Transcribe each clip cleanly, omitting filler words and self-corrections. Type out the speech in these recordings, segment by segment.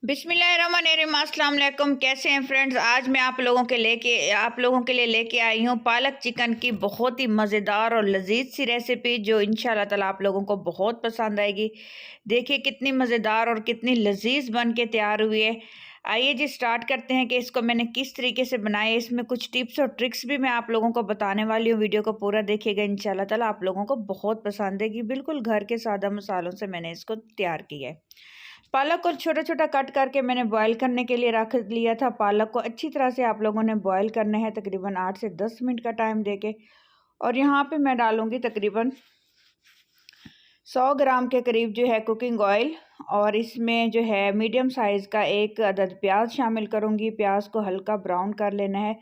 बिस्मिल्लाहिर्रहमानिर्रहीम, अस्सलाम वालेकुम। कैसे हैं फ्रेंड्स? आज मैं आप लोगों के लिए लेके आई हूँ पालक चिकन की बहुत ही मज़ेदार और लजीज सी रेसिपी, जो इंशाल्लाह ताला आप लोगों को बहुत पसंद आएगी। देखिए कितनी मज़ेदार और कितनी लजीज बन के तैयार हुई है। आइए जी स्टार्ट करते हैं कि इसको मैंने किस तरीके से बनाया है। इसमें कुछ टिप्स और ट्रिक्स भी मैं आप लोगों को बताने वाली हूँ। वीडियो को पूरा देखिएगा, इंशाल्लाह ताला आप लोगों को बहुत पसंद आएगी। बिल्कुल घर के सादा मसालों से मैंने इसको तैयार किया है। पालक को छोटा छोटा कट करके मैंने बॉईल करने के लिए रख लिया था। पालक को अच्छी तरह से आप लोगों ने बॉईल करना है, तकरीबन 8 से 10 मिनट का टाइम देके। और यहाँ पे मैं डालूंगी तकरीबन 100 ग्राम के करीब जो है कुकिंग ऑयल, और इसमें जो है मीडियम साइज़ का एक अदद प्याज शामिल करूँगी। प्याज को हल्का ब्राउन कर लेना है,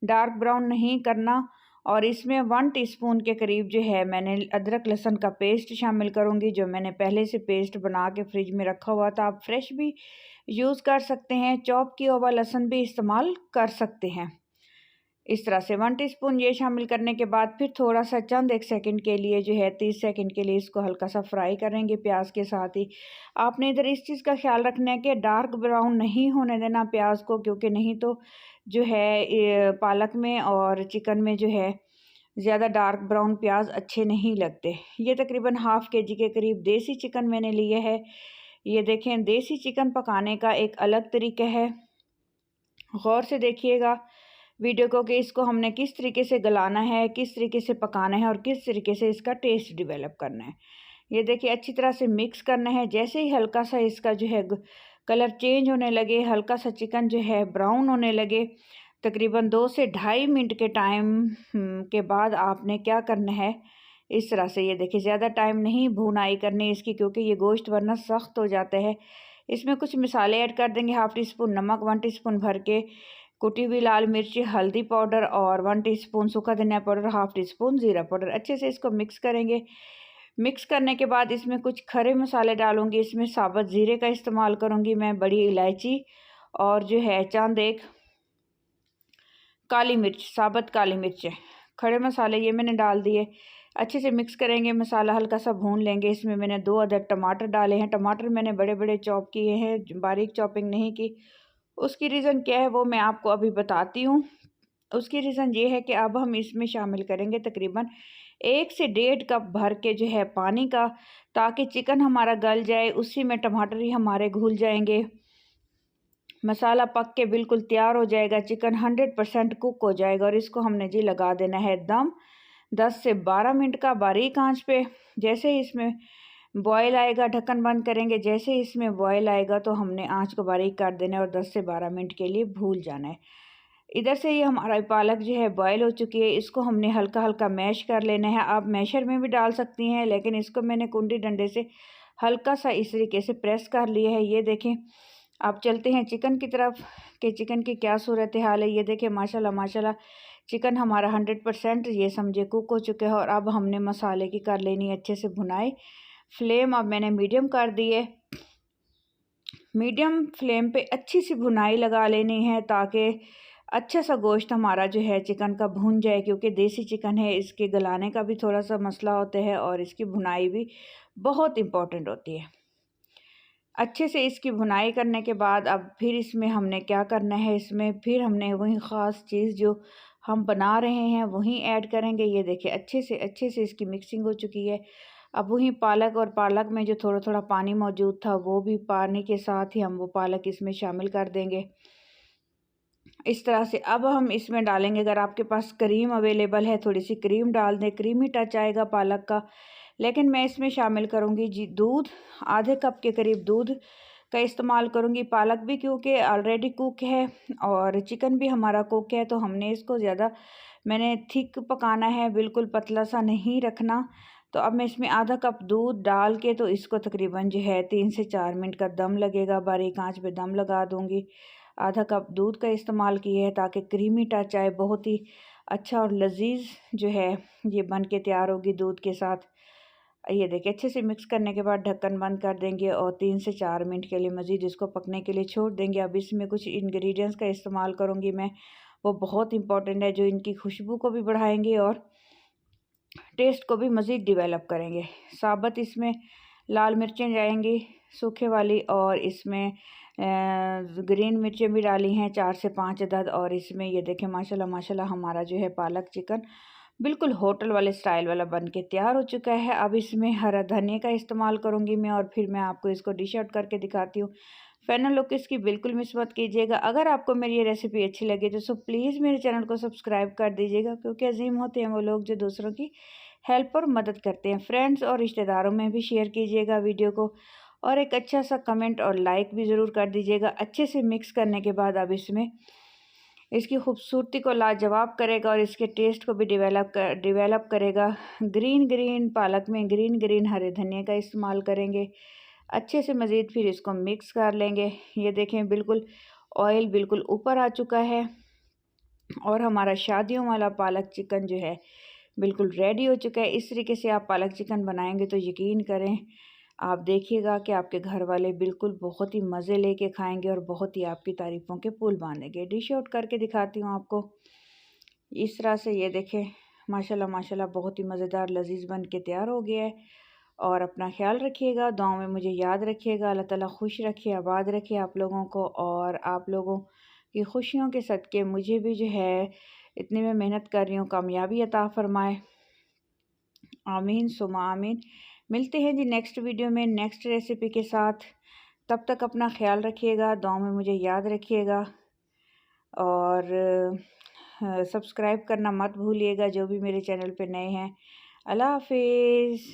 डार्क ब्राउन नहीं करना। और इसमें 1 टीस्पून के करीब जो है मैंने अदरक लहसुन का पेस्ट शामिल करूँगी, जो मैंने पहले से पेस्ट बना के फ्रिज में रखा हुआ था। आप फ्रेश भी यूज़ कर सकते हैं, चॉप किया हुआ लहसुन भी इस्तेमाल कर सकते हैं। इस तरह से 1 टीस्पून ये शामिल करने के बाद फिर थोड़ा सा चंद एक सेकंड के लिए जो है 30 सेकंड के लिए इसको हल्का सा फ्राई करेंगे प्याज के साथ ही। आपने इधर इस चीज़ का ख्याल रखना है कि डार्क ब्राउन नहीं होने देना प्याज को, क्योंकि नहीं तो जो है पालक में और चिकन में जो है ज़्यादा डार्क ब्राउन प्याज अच्छे नहीं लगते। ये तकरीबन हाफ़ केजी के करीब देसी चिकन मैंने लिए है। ये देखें, देसी चिकन पकाने का एक अलग तरीका है। गौर से देखिएगा वीडियो को कि इसको हमने किस तरीके से गलाना है, किस तरीके से पकाना है और किस तरीके से इसका टेस्ट डेवलप करना है। ये देखिए अच्छी तरह से मिक्स करना है। जैसे ही हल्का सा इसका जो है कलर चेंज होने लगे, हल्का सा चिकन जो है ब्राउन होने लगे, तकरीबन 2 से ढाई मिनट के टाइम के बाद आपने क्या करना है, इस तरह से ये देखिए ज़्यादा टाइम नहीं भुनाई करनी इसकी, क्योंकि ये गोश्त वरना सख्त हो जाता है। इसमें कुछ मसाले ऐड कर देंगे। 1/2 टीस्पून नमक, 1 टीस्पून भर के कुटी हुई लाल मिर्च, हल्दी पाउडर और 1 टीस्पून सूखा धनिया पाउडर, 1/2 टीस्पून ज़ीरा पाउडर। अच्छे से इसको मिक्स करेंगे। मिक्स करने के बाद इसमें कुछ खड़े मसाले डालूंगी। इसमें साबुत ज़ीरे का इस्तेमाल करूंगी मैं, बड़ी इलायची और जो है चंद एक काली मिर्च, साबुत काली मिर्च। खड़े मसाले ये मैंने डाल दिए। अच्छे से मिक्स करेंगे, मसाला हल्का सा भून लेंगे। इसमें मैंने 2 अदद टमाटर डाले हैं। टमाटर मैंने बड़े बड़े चॉप किए हैं, बारीक चॉपिंग नहीं की। उसकी रीज़न क्या है वो मैं आपको अभी बताती हूँ। उसकी रीज़न ये है कि अब हम इसमें शामिल करेंगे तकरीबन 1 से 1.5 कप भर के जो है पानी का, ताकि चिकन हमारा गल जाए, उसी में टमाटर ही हमारे घुल जाएंगे। मसाला पक के बिल्कुल तैयार हो जाएगा, चिकन 100% कुक हो जाएगा और इसको हमने जी लगा देना है दम 10 से 12 मिनट का बारीक आंच पे। जैसे ही इसमें बॉयल आएगा ढक्कन बंद करेंगे। जैसे ही इसमें बॉयल आएगा तो हमने आंच को बारीक कर देना है और 10 से 12 मिनट के लिए भूल जाना है। इधर से ये हमारा पालक जो है बॉयल हो चुकी है, इसको हमने हल्का हल्का मैश कर लेना है। आप मैशर में भी डाल सकती हैं, लेकिन इसको मैंने कुंडी डंडे से हल्का सा इस तरीके से प्रेस कर लिया है। ये देखें, आप चलते हैं चिकन की तरफ कि चिकन की क्या सूरत हाल है। ये देखें माशाल्लाह माशाल्लाह चिकन हमारा 100% ये समझे कुक हो चुका है। और अब हमने मसाले की कर लेनी है अच्छे से भुनाई। फ्लेम अब मैंने मीडियम कर दी है। मीडियम फ्लेम पे अच्छी सी भुनाई लगा लेनी है, ताकि अच्छा सा गोश्त हमारा जो है चिकन का भुन जाए, क्योंकि देसी चिकन है, इसके गलाने का भी थोड़ा सा मसला होता है और इसकी भुनाई भी बहुत इम्पोर्टेंट होती है। अच्छे से इसकी भुनाई करने के बाद अब फिर इसमें हमने क्या करना है, इसमें फिर हमने वही ख़ास चीज़ जो हम बना रहे हैं वही ऐड करेंगे। ये देखिए अच्छे से इसकी मिक्सिंग हो चुकी है। अब वही पालक, और पालक में जो थोड़ा थोड़ा पानी मौजूद था वो भी पानी के साथ ही हम वो पालक इसमें शामिल कर देंगे। इस तरह से अब हम इसमें डालेंगे, अगर आपके पास क्रीम अवेलेबल है थोड़ी सी क्रीम डाल दें, क्रीमी टच आएगा पालक का। लेकिन मैं इसमें शामिल करूँगी जी दूध, आधे कप के करीब दूध का इस्तेमाल करूँगी। पालक भी क्योंकि ऑलरेडी कुक है और चिकन भी हमारा कुक है, तो हमने इसको ज़्यादा मैंने थिक पकाना है, बिल्कुल पतला सा नहीं रखना। तो अब मैं इसमें आधा कप दूध डाल के तो इसको तकरीबन जो है 3 से 4 मिनट का दम लगेगा, बारीक आंच पे दम लगा दूँगी। आधा कप दूध का इस्तेमाल किया है ताकि क्रीमी टच आए, बहुत ही अच्छा और लजीज जो है ये बन के तैयार होगी दूध के साथ। ये देखिए अच्छे से मिक्स करने के बाद ढक्कन बंद कर देंगे और 3 से 4 मिनट के लिए मज़ीद इसको पकने के लिए छोड़ देंगे। अब इसमें कुछ इंग्रेडिएंट्स का इस्तेमाल करूँगी मैं, वो बहुत इंपॉर्टेंट है, जो इनकी खुशबू को भी बढ़ाएंगे और टेस्ट को भी मज़ीद डेवलप करेंगे। साबुत इसमें लाल मिर्चें जाएंगी, सूखे वाली, और इसमें ग्रीन मिर्चें भी डाली हैं 4 से 5 अदद। और इसमें ये देखें माशाल्लाह माशाल्लाह हमारा जो है पालक चिकन बिल्कुल होटल वाले स्टाइल वाला बन के तैयार हो चुका है। अब इसमें हरा धनिया का इस्तेमाल करूँगी मैं, और फिर मैं आपको इसको डिश आउट करके दिखाती हूँ। फाइनल लुक इसकी बिल्कुल मिस मत कीजिएगा। अगर आपको मेरी ये रेसिपी अच्छी लगी तो प्लीज़ मेरे चैनल को सब्सक्राइब कर दीजिएगा, क्योंकि अजीम होते हैं वो लोग जो दूसरों की हेल्प और मदद करते हैं। फ्रेंड्स और रिश्तेदारों में भी शेयर कीजिएगा वीडियो को, और एक अच्छा सा कमेंट और लाइक भी ज़रूर कर दीजिएगा। अच्छे से मिक्स करने के बाद अब इसमें इसकी खूबसूरती को लाजवाब करेगा और इसके टेस्ट को भी डेवलप करेगा। ग्रीन ग्रीन पालक में ग्रीन ग्रीन हरे धनिया का इस्तेमाल करेंगे। अच्छे से मज़ीद फिर इसको मिक्स कर लेंगे। ये देखें बिल्कुल ऑयल बिल्कुल ऊपर आ चुका है, और हमारा शादियों वाला पालक चिकन जो है बिल्कुल रेडी हो चुका है। इस तरीके से आप पालक चिकन बनाएंगे तो यकीन करें आप देखिएगा कि आपके घर वाले बिल्कुल बहुत ही मज़े लेके खाएंगे और बहुत ही आपकी तारीफ़ों के पुल बांधेंगे। डिश आउट करके दिखाती हूँ आपको। इस तरह से ये देखें माशाल्लाह माशाल्लाह बहुत ही मज़ेदार लजीज बन के तैयार हो गया है। और अपना ख्याल रखिएगा, दुआओं में मुझे याद रखिएगा। अल्लाह ताला खुश रखे, आबाद रखे आप लोगों को, और आप लोगों की खुशियों के सदक़े मुझे भी जो है इतनी मैं मेहनत कर रही हूँ कामयाबी अता फ़रमाए। आमीन सुमा आमीन। मिलते हैं जी नेक्स्ट वीडियो में नेक्स्ट रेसिपी के साथ। तब तक अपना ख्याल रखिएगा, दुआओं में मुझे याद रखिएगा, और सब्सक्राइब करना मत भूलिएगा जो भी मेरे चैनल पे नए हैं। अल्लाह हाफिज़।